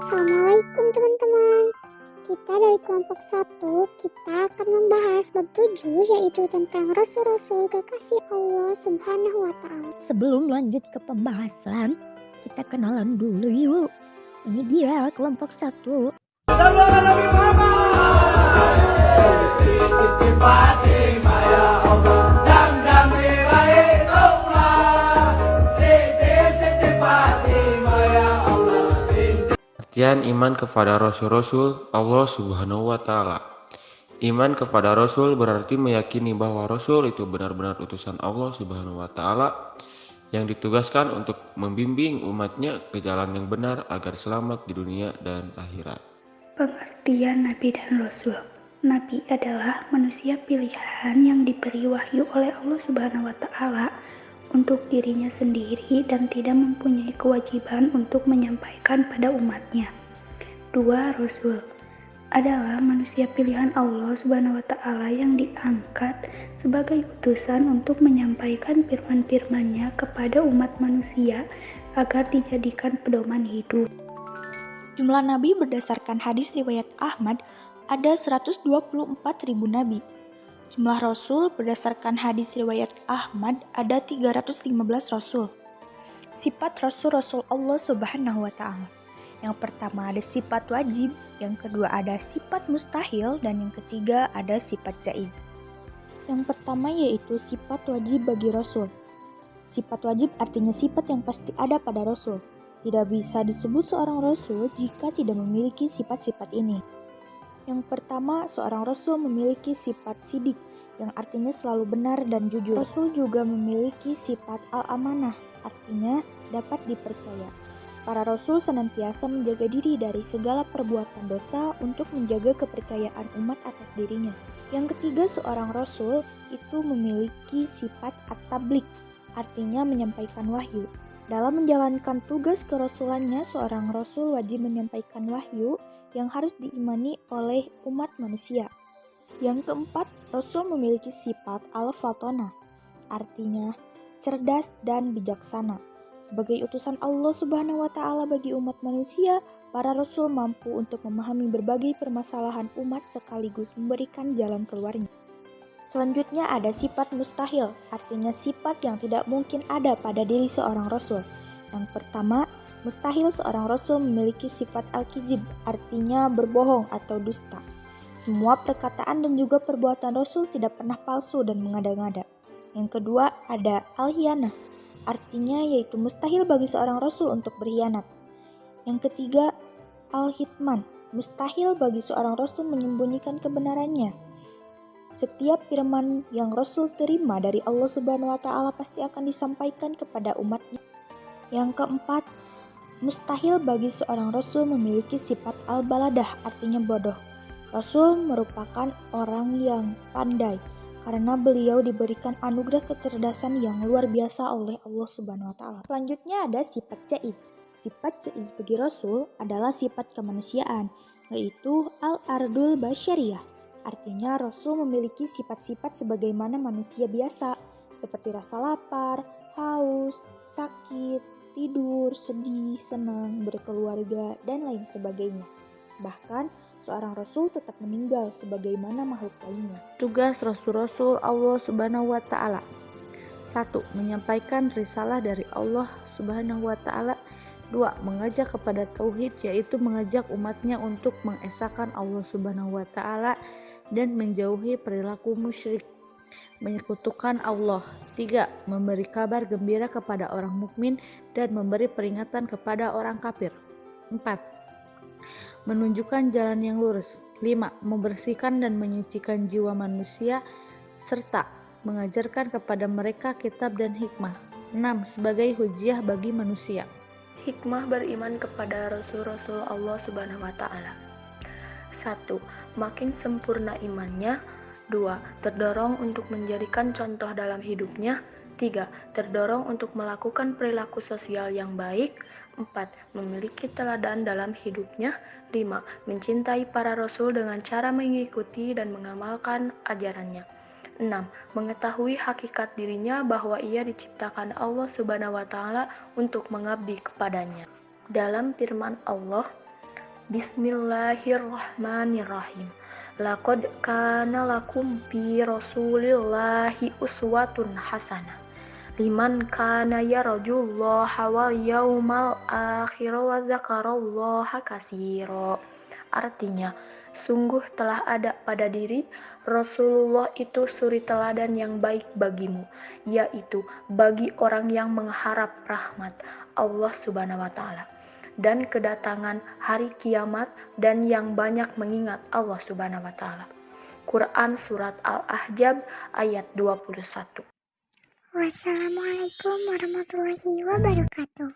Assalamualaikum teman-teman. Kita dari kelompok 1, kita akan membahas bab 7, yaitu tentang Rasul-Rasul kekasih Allah Subhanahu wa Ta'ala. Sebelum lanjut ke pembahasan, kita kenalan dulu yuk. Ini dia kelompok 1. Artian iman kepada Rasul-Rasul Allah Subhanahu wa Ta'ala. Iman kepada Rasul berarti meyakini bahwa Rasul itu benar-benar utusan Allah Subhanahu wa Ta'ala yang ditugaskan untuk membimbing umatnya ke jalan yang benar agar selamat di dunia dan akhirat. Pengertian Nabi dan Rasul. Nabi adalah manusia pilihan yang diberi wahyu oleh Allah Subhanahu wa Ta'ala untuk dirinya sendiri dan tidak mempunyai kewajiban untuk menyampaikan pada umatnya. 2. Rasul adalah manusia pilihan Allah Subhanahu wa Ta'ala yang diangkat sebagai utusan untuk menyampaikan firman-firman-Nya kepada umat manusia agar dijadikan pedoman hidup. Jumlah nabi berdasarkan hadis riwayat Ahmad ada 124.000 nabi. Jumlah rasul berdasarkan hadis riwayat Ahmad ada 315 rasul. Sifat rasul-rasul Allah Subhanahu wa Ta'ala. Yang pertama ada sifat wajib, yang kedua ada sifat mustahil, dan yang ketiga ada sifat jaiz. Yang pertama yaitu sifat wajib bagi rasul. Sifat wajib artinya sifat yang pasti ada pada rasul. Tidak bisa disebut seorang rasul jika tidak memiliki sifat-sifat ini. Yang pertama, seorang rasul memiliki sifat sidik, yang artinya selalu benar dan jujur. Rasul juga memiliki sifat al-amanah, artinya dapat dipercaya. Para rasul senantiasa menjaga diri dari segala perbuatan dosa untuk menjaga kepercayaan umat atas dirinya. Yang ketiga, seorang rasul itu memiliki sifat at-tabligh, artinya menyampaikan wahyu. Dalam menjalankan tugas kerasulannya, seorang rasul wajib menyampaikan wahyu yang harus diimani oleh umat manusia. Yang keempat, rasul memiliki sifat al-fatonah, artinya cerdas dan bijaksana. Sebagai utusan Allah Subhanahu wa Ta'ala bagi umat manusia, para rasul mampu untuk memahami berbagai permasalahan umat sekaligus memberikan jalan keluarnya. Selanjutnya ada sifat mustahil, artinya sifat yang tidak mungkin ada pada diri seorang rasul. Yang pertama, mustahil seorang rasul memiliki sifat al-kizib, artinya berbohong atau dusta. Semua perkataan dan juga perbuatan rasul tidak pernah palsu dan mengada-ngada. Yang kedua ada al-hiyanah, artinya yaitu mustahil bagi seorang rasul untuk berkhianat. Yang ketiga al-hitman, mustahil bagi seorang rasul menyembunyikan kebenarannya. Setiap firman yang Rasul terima dari Allah Subhanahu wa Ta'ala pasti akan disampaikan kepada umatnya. Yang keempat, mustahil bagi seorang Rasul memiliki sifat al-baladah, artinya bodoh. Rasul merupakan orang yang pandai karena beliau diberikan anugerah kecerdasan yang luar biasa oleh Allah Subhanahu wa Ta'ala. Selanjutnya ada sifat jaiz. Sifat jaiz bagi Rasul adalah sifat kemanusiaan, yaitu al-ardul basyariyah. Artinya Rasul memiliki sifat-sifat sebagaimana manusia biasa, seperti rasa lapar, haus, sakit, tidur, sedih, senang, berkeluarga, dan lain sebagainya. Bahkan, seorang Rasul tetap meninggal sebagaimana makhluk lainnya. Tugas Rasul-Rasul Allah Subhanahu wa Ta'ala. 1. Menyampaikan risalah dari Allah Subhanahu wa Ta'ala. 2. Mengajak kepada tauhid, yaitu mengajak umatnya untuk mengesahkan Allah Subhanahu wa Ta'ala dan menjauhi perilaku musyrik, menyekutukan Allah. 3. Memberi kabar gembira kepada orang mukmin dan memberi peringatan kepada orang kafir. 4. Menunjukkan jalan yang lurus. 5. Membersihkan dan menyucikan jiwa manusia serta mengajarkan kepada mereka kitab dan hikmah. 6. Sebagai hujjah bagi manusia. Hikmah beriman kepada Rasul-Rasul Allah Subhanahu wa Ta'ala. 1. Makin sempurna imannya. 2. Terdorong untuk menjadikan contoh dalam hidupnya. 3. Terdorong untuk melakukan perilaku sosial yang baik. 4. Memiliki teladan dalam hidupnya. 5. Mencintai para rasul dengan cara mengikuti dan mengamalkan ajarannya. 6. Mengetahui hakikat dirinya bahwa ia diciptakan Allah Subhanahu wa Ta'ala untuk mengabdi kepadanya. Dalam firman Allah, Bismillahirrahmanirrahim. Laqad kana lakum fi Rasulillahi uswatun hasanah liman kana yarjullaha wal yaumal akhir wa dzakarallaha katsira. Artinya, sungguh telah ada pada diri Rasulullah itu suri teladan yang baik bagimu, yaitu bagi orang yang mengharap rahmat Allah Subhanahu wa taala dan kedatangan hari kiamat dan yang banyak mengingat Allah Subhanahu wa taala. Quran Surat Al-Ahzab ayat 21. Wassalamualaikum warahmatullahi wabarakatuh.